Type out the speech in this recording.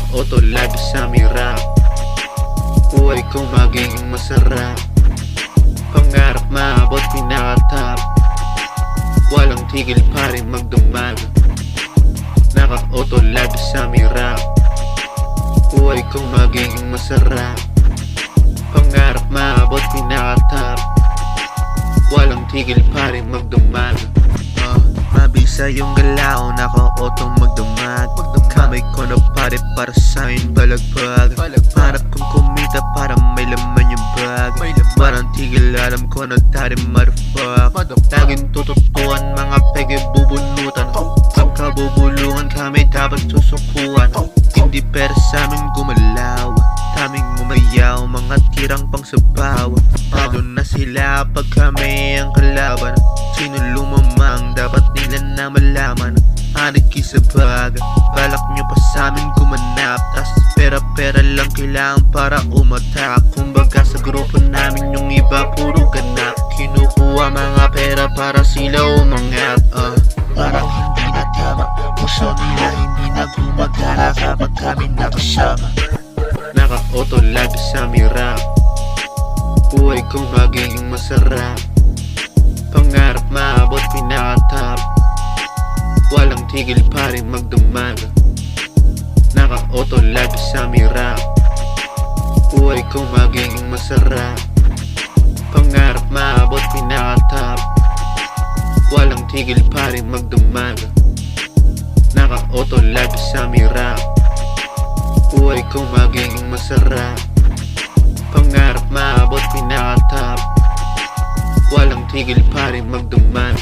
Naka-auto lagi sa mirap. Buhay ko magiging masarap. Pangarap maabot pinakatap. Walang tigil pa rin magdumag. Naka-auto lagi sa mirap. Buhay ko magiging masarap. Pangarap maabot pinakatap. Walang tigil pa rin magdumag. Mabisa yung galaw, naka-auto'ng magdumag. Kamay ko na pare para sa'yo balagpag. Hanap kong kumita para may laman yung bag. Walang tigil, alam ko na tari motherfuck. Laging tututuan, mga pege bubunutan. Pagkabubulungan kami dapat susukuan. Hindi pera sa'min gumalaw, taming umayaw, mga tirang pang sabaw. Talo na sila pag kami ang kalaban. Sino lumamang dapat nila na malaman. Haniki sa bag, balak nyo pa sa'min gumanap. Tas pera-pera lang kailangan para umatak. Kumbaga sa grupo namin yung iba puro ganap. Kinukuha mga pera para sila umangat. Parang hindi na tama, puso nila hindi na gumagana kapag kami nakasama. Naka-auto lagi sa mirap. Buhay ko magiging masarap. Pangarap maabot pinakatap. Walang tigil pa rin magdumag. Naka-auto lagi sa mirap. Buhay ko magiging masarap. Pangarap maabot pinakatap. Walang tigil pa rin magdumag. Naka-auto lagi sa mirap. Buhay ko magiging masarap. Pangarap maabot pinakatap. Walang tigil pa rin magdumag.